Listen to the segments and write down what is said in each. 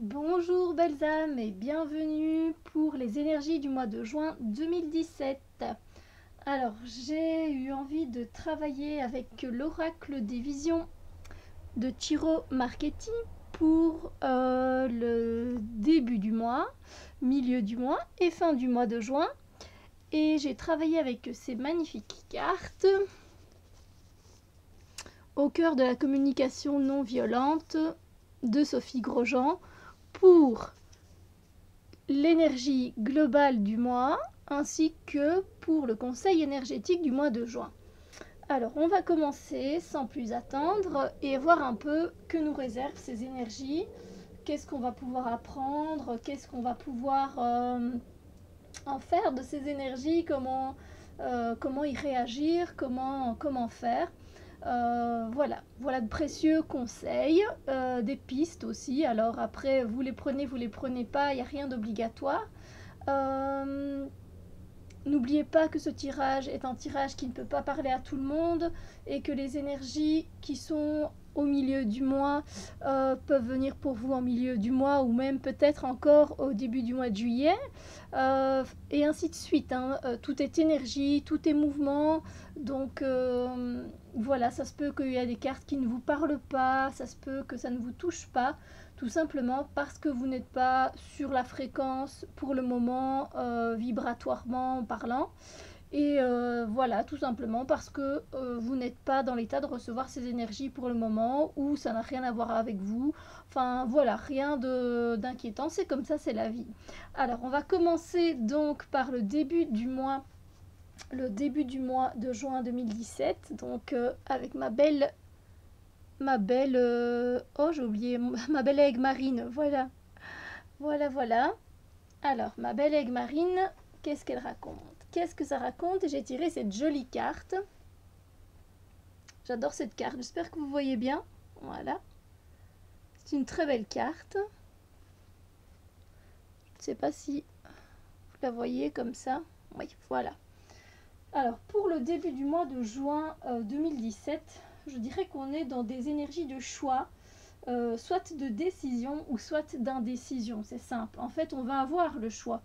Bonjour belles âmes et bienvenue pour les énergies du mois de juin 2017. Alors j'ai eu envie de travailler avec l'oracle des visions de Ciro Marchetti pour le début du mois, milieu du mois et fin du mois de juin. Et j'ai travaillé avec ces magnifiques cartes au cœur de la communication non violente de Sophie Grosjean pour l'énergie globale du mois ainsi que pour le conseil énergétique du mois de juin. Alors on va commencer sans plus attendre et voir un peu que nous réservent ces énergies, qu'est-ce qu'on va pouvoir apprendre, qu'est-ce qu'on va pouvoir en faire de ces énergies, comment y réagir, comment faire. Voilà de précieux conseils, des pistes aussi. Alors après, vous les prenez pas, il n'y a rien d'obligatoire. N'oubliez pas que ce tirage est un tirage qui ne peut pas parler à tout le monde et que les énergies qui sont au milieu du mois peuvent venir pour vous en milieu du mois ou même peut-être encore au début du mois de juillet et ainsi de suite. Tout est énergie, tout est mouvement, donc voilà, ça se peut qu'il y a des cartes qui ne vous parlent pas, ça se peut que ça ne vous touche pas, tout simplement parce que vous n'êtes pas sur la fréquence pour le moment, vibratoirement parlant. Et voilà, tout simplement parce que vous n'êtes pas dans l'état de recevoir ces énergies pour le moment, ou ça n'a rien à voir avec vous. Enfin voilà, rien d'inquiétant, c'est comme ça, c'est la vie. Alors on va commencer donc par le début du mois de juin 2017, donc avec ma belle oh j'ai oublié, ma belle aigue marine, voilà. Alors ma belle aigue marine, qu'est-ce qu'elle raconte? Qu'est-ce que ça raconte? J'ai tiré cette jolie carte. J'adore cette carte, j'espère que vous voyez bien. Voilà, c'est une très belle carte. Je ne sais pas si vous la voyez comme ça. Oui, voilà. Alors pour le début du mois de juin 2017, je dirais qu'on est dans des énergies de choix, soit de décision ou soit d'indécision. C'est simple. En fait, on va avoir le choix.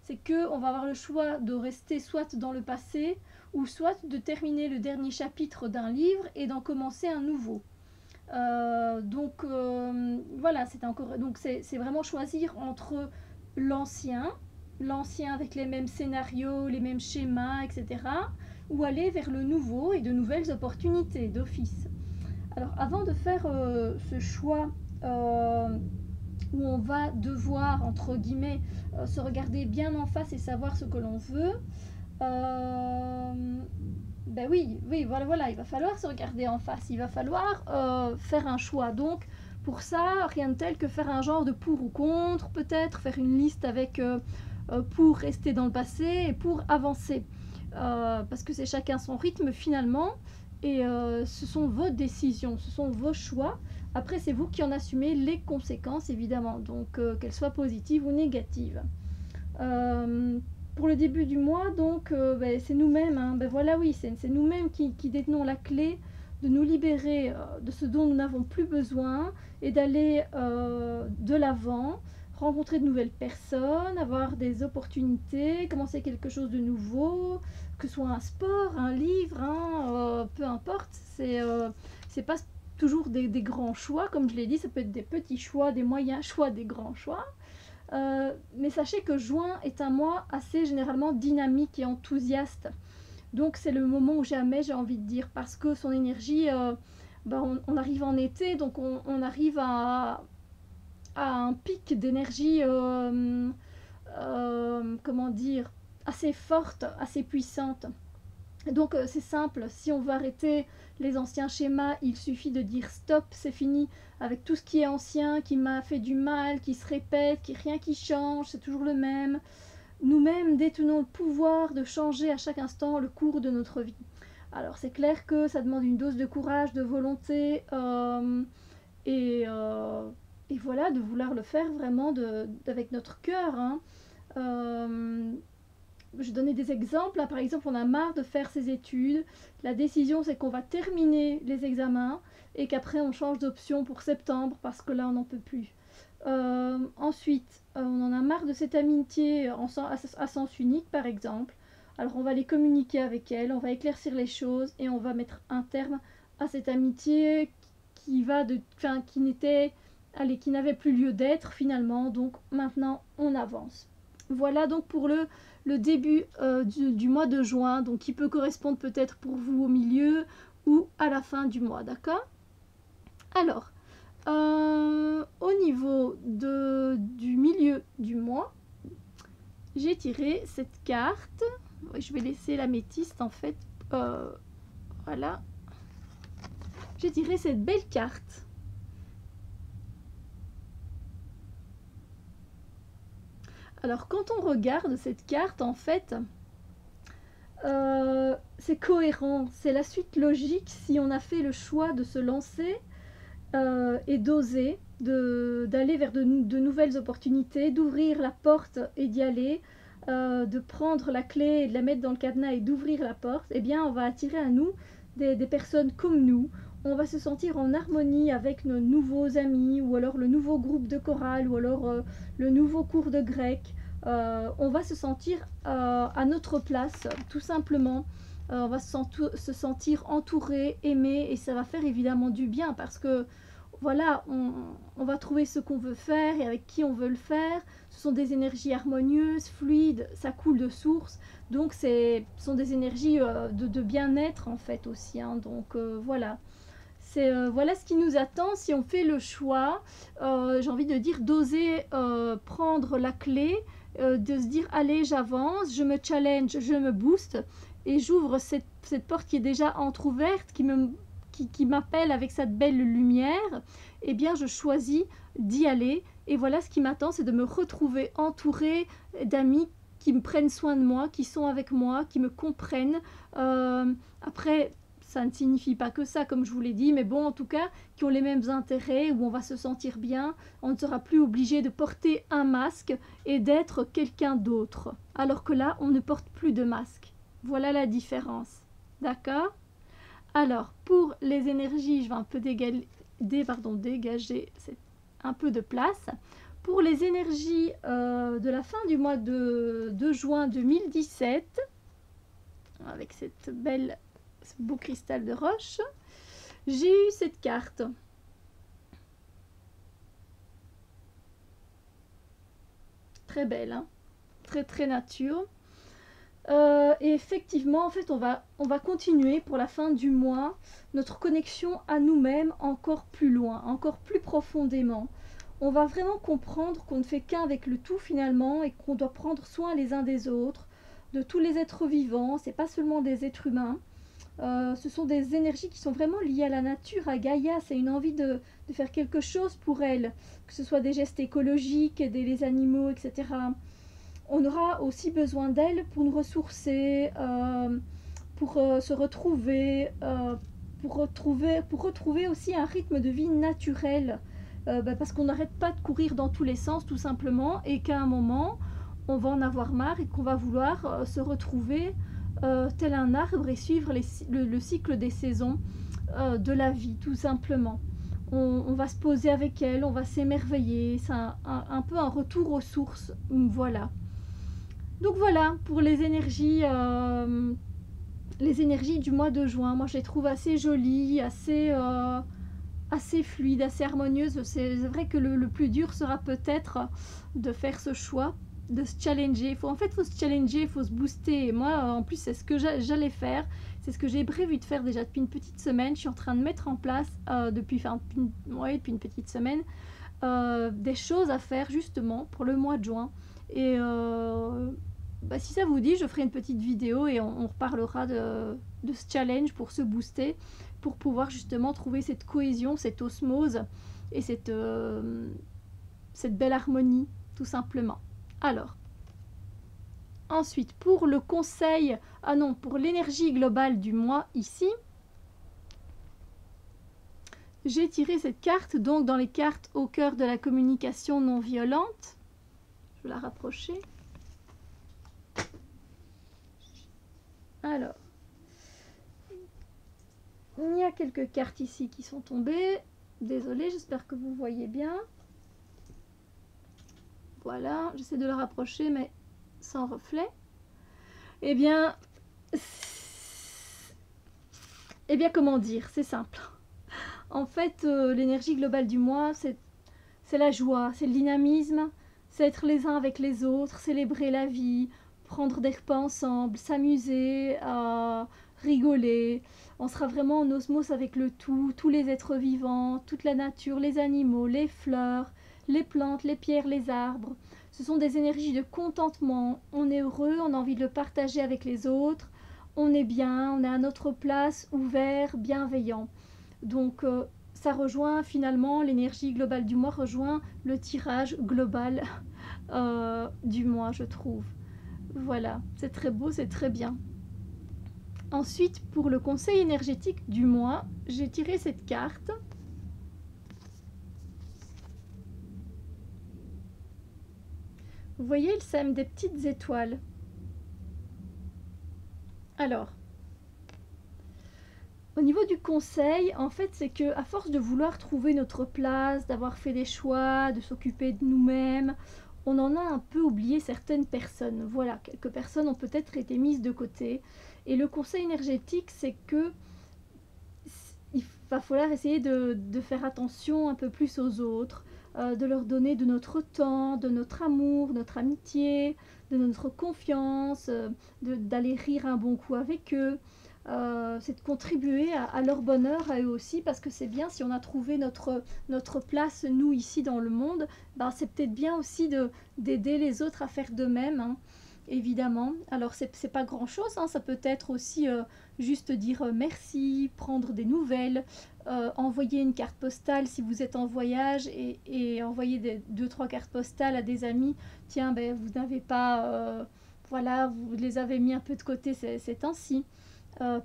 C'est qu'on va avoir le choix de rester soit dans le passé ou soit de terminer le dernier chapitre d'un livre et d'en commencer un nouveau. Voilà, c'est vraiment choisir entre l'ancien avec les mêmes scénarios, les mêmes schémas, etc., ou aller vers le nouveau et de nouvelles opportunités d'office. Alors avant de faire ce choix où on va devoir, entre guillemets, se regarder bien en face et savoir ce que l'on veut, ben oui, voilà, il va falloir se regarder en face, il va falloir faire un choix. Donc pour ça, rien de tel que faire un genre de pour ou contre, peut-être faire une liste avec pour rester dans le passé et pour avancer. Parce que c'est chacun son rythme finalement, et ce sont vos décisions, ce sont vos choix. Après, c'est vous qui en assumez les conséquences, évidemment, donc qu'elles soient positives ou négatives. Pour le début du mois, donc, c'est nous-mêmes, voilà, oui, c'est nous-mêmes qui détenons la clé de nous libérer de ce dont nous n'avons plus besoin et d'aller de l'avant, rencontrer de nouvelles personnes, avoir des opportunités, commencer quelque chose de nouveau, que ce soit un sport, un livre, peu importe, c'est pas toujours des grands choix, comme je l'ai dit, ça peut être des petits choix, des moyens choix, des grands choix. Mais sachez que juin est un mois assez généralement dynamique et enthousiaste. Donc c'est le moment où jamais, j'ai envie de dire, parce que son énergie, on arrive en été, donc on arrive à un pic d'énergie, comment dire, assez forte, assez puissante. Donc c'est simple, si on veut arrêter les anciens schémas, il suffit de dire stop, c'est fini avec tout ce qui est ancien, qui m'a fait du mal, qui se répète, rien qui change, c'est toujours le même. Nous-mêmes détenons le pouvoir de changer à chaque instant le cours de notre vie. Alors c'est clair que ça demande une dose de courage, de volonté et voilà, de vouloir le faire vraiment avec notre cœur. Je donnais des exemples. Là, par exemple, on a marre de faire ses études. La décision, c'est qu'on va terminer les examens et qu'après, on change d'option pour septembre parce que là, on n'en peut plus. Ensuite, on en a marre de cette amitié à sens unique, par exemple. Alors on va les communiquer avec elle, on va éclaircir les choses et on va mettre un terme à cette amitié qui n'avait plus lieu d'être finalement. Donc maintenant, on avance. Voilà donc pour le début du mois de juin, donc qui peut correspondre peut-être pour vous au milieu ou à la fin du mois, d'accord? Alors, au niveau du milieu du mois, j'ai tiré cette carte. Je vais laisser l'améthyste en fait. Voilà. J'ai tiré cette belle carte. Alors quand on regarde cette carte, en fait, c'est cohérent. C'est la suite logique si on a fait le choix de se lancer et d'oser, d'aller vers de nouvelles opportunités, d'ouvrir la porte et d'y aller, de prendre la clé et de la mettre dans le cadenas et d'ouvrir la porte, eh bien on va attirer à nous des personnes comme nous. On va se sentir en harmonie avec nos nouveaux amis, ou alors le nouveau groupe de chorale, ou alors le nouveau cours de grec. On va se sentir à notre place, tout simplement. On va se sentir entouré, aimé, et ça va faire évidemment du bien parce que voilà, on va trouver ce qu'on veut faire et avec qui on veut le faire. Ce sont des énergies harmonieuses, fluides, ça coule de source. Donc ce sont des énergies de bien-être en fait aussi, hein. Donc voilà. Voilà ce qui nous attend si on fait le choix, j'ai envie de dire, d'oser prendre la clé, de se dire allez j'avance, je me challenge, je me booste et j'ouvre cette porte qui est déjà entrouverte, qui m'appelle avec cette belle lumière. Eh bien je choisis d'y aller et voilà ce qui m'attend, c'est de me retrouver entourée d'amis qui me prennent soin de moi, qui sont avec moi, qui me comprennent. Après, ça ne signifie pas que ça, comme je vous l'ai dit, mais bon, en tout cas, qui ont les mêmes intérêts, où on va se sentir bien, on ne sera plus obligé de porter un masque et d'être quelqu'un d'autre. Alors que là, on ne porte plus de masque. Voilà la différence. D'accord? Alors, pour les énergies, je vais un peu dégager un peu de place. Pour les énergies de la fin du mois de juin 2017, avec ce beau cristal de roche, j'ai eu cette carte. Très belle, hein, très très nature. Et effectivement, en fait, on va continuer pour la fin du mois notre connexion à nous-mêmes encore plus loin, encore plus profondément. On va vraiment comprendre qu'on ne fait qu'un avec le tout finalement et qu'on doit prendre soin les uns des autres, de tous les êtres vivants, c'est pas seulement des êtres humains. Ce sont des énergies qui sont vraiment liées à la nature, à Gaïa. C'est une envie de faire quelque chose pour elle, que ce soit des gestes écologiques, aider les animaux, etc. On aura aussi besoin d'elle pour nous ressourcer, pour se retrouver, pour retrouver aussi un rythme de vie naturel. Parce qu'on n'arrête pas de courir dans tous les sens tout simplement et qu'à un moment on va en avoir marre et qu'on va vouloir se retrouver tel un arbre et suivre le cycle des saisons de la vie tout simplement. On va se poser avec elle, on va s'émerveiller, c'est un peu un retour aux sources, voilà. Donc voilà pour les énergies du mois de juin. Moi je les trouve assez jolies, assez fluides, assez harmonieuses. C'est vrai que le plus dur sera peut-être de faire ce choix, de se challenger. Il faut se challenger, il faut se booster. Et moi en plus c'est ce que j'allais faire. C'est ce que j'ai prévu de faire déjà depuis une petite semaine. Je suis en train de mettre en place depuis une petite semaine des choses à faire justement pour le mois de juin. Et si ça vous dit, je ferai une petite vidéo et on reparlera de ce challenge pour se booster, pour pouvoir justement trouver cette cohésion, cette osmose et cette belle harmonie, tout simplement. Alors, ensuite, pour le conseil, pour l'énergie globale du mois ici, j'ai tiré cette carte, donc dans les cartes au cœur de la communication non violente. Je vais la rapprocher. Alors, il y a quelques cartes ici qui sont tombées. Désolée, j'espère que vous voyez bien. voilà, j'essaie de le rapprocher, mais sans reflet. Eh bien, comment dire, c'est simple. En fait, l'énergie globale du mois, c'est la joie, c'est le dynamisme, c'est être les uns avec les autres, célébrer la vie, prendre des repas ensemble, s'amuser, rigoler. On sera vraiment en osmose avec le tout, tous les êtres vivants, toute la nature, les animaux, les fleurs, les plantes, les pierres, les arbres. Ce sont des énergies de contentement. On est heureux, on a envie de le partager avec les autres. On est bien, on est à notre place, ouvert, bienveillant. Donc, ça rejoint finalement, l'énergie globale du mois rejoint le tirage global du mois, je trouve. Voilà, c'est très beau, c'est très bien. Ensuite, pour le conseil énergétique du mois, j'ai tiré cette carte. Vous voyez, elle sème des petites étoiles. Alors, au niveau du conseil, en fait, c'est que à force de vouloir trouver notre place, d'avoir fait des choix, de s'occuper de nous-mêmes, on en a un peu oublié certaines personnes. Voilà, quelques personnes ont peut-être été mises de côté. Et le conseil énergétique, c'est que il va falloir essayer de faire attention un peu plus aux autres, de leur donner de notre temps, de notre amour, notre amitié, de notre confiance, d'aller rire un bon coup avec eux. C'est de contribuer à leur bonheur, à eux aussi, parce que c'est bien si on a trouvé notre place, nous, ici dans le monde, ben, c'est peut-être bien aussi d'aider les autres à faire de même, hein, évidemment. Alors, c'est pas grand-chose, hein, ça peut être aussi juste dire merci, prendre des nouvelles, envoyer une carte postale si vous êtes en voyage et envoyer 2-3 cartes postales à des amis. Tiens, ben, vous n'avez pas... voilà, vous les avez mis un peu de côté ces temps-ci.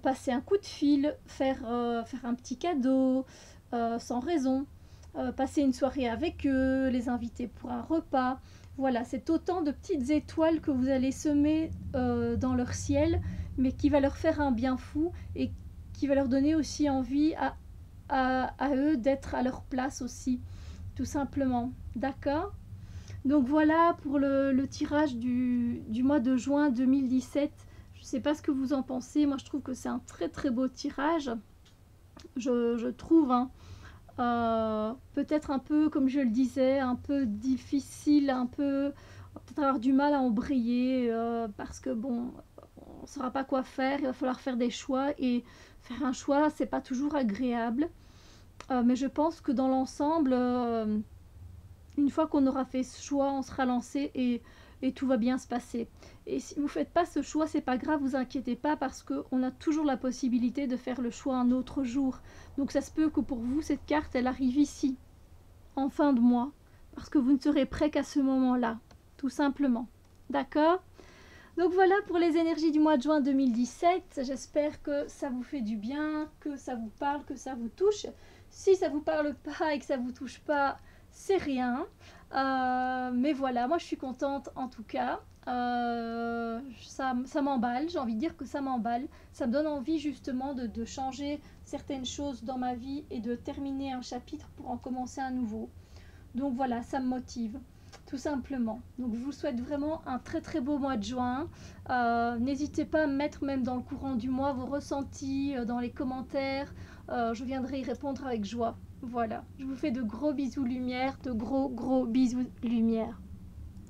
Passer un coup de fil, faire un petit cadeau sans raison, passer une soirée avec eux, les inviter pour un repas. Voilà, c'est autant de petites étoiles que vous allez semer dans leur ciel, mais qui va leur faire un bien fou et qui va leur donner aussi envie à eux d'être à leur place aussi, tout simplement. D'accord ? Donc voilà pour le tirage du mois de juin 2017. Je ne sais pas ce que vous en pensez. Moi, je trouve que c'est un très très beau tirage. Je trouve, hein, peut-être un peu, comme je le disais, un peu difficile, un peu peut-être avoir du mal à embrayer parce que bon, on ne saura pas quoi faire. Il va falloir faire des choix et faire un choix, c'est pas toujours agréable. Mais je pense que dans l'ensemble, une fois qu'on aura fait ce choix, on sera lancé et tout va bien se passer. Et si vous ne faites pas ce choix, c'est pas grave, vous inquiétez pas parce qu'on a toujours la possibilité de faire le choix un autre jour. Donc ça se peut que pour vous, cette carte, elle arrive ici, en fin de mois, parce que vous ne serez prêt qu'à ce moment-là, tout simplement. D'accord ? Donc voilà pour les énergies du mois de juin 2017. J'espère que ça vous fait du bien, que ça vous parle, que ça vous touche. Si ça ne vous parle pas et que ça ne vous touche pas, c'est rien. Mais voilà, moi je suis contente en tout cas. Ça m'emballe, j'ai envie de dire que ça m'emballe. Ça me donne envie justement de changer certaines choses dans ma vie et de terminer un chapitre pour en commencer un nouveau. Donc voilà, ça me motive, tout simplement. Donc je vous souhaite vraiment un très très beau mois de juin. N'hésitez pas à me mettre même dans le courant du mois vos ressentis dans les commentaires. Je viendrai y répondre avec joie. Voilà, je vous fais de gros bisous lumière, de gros bisous lumière.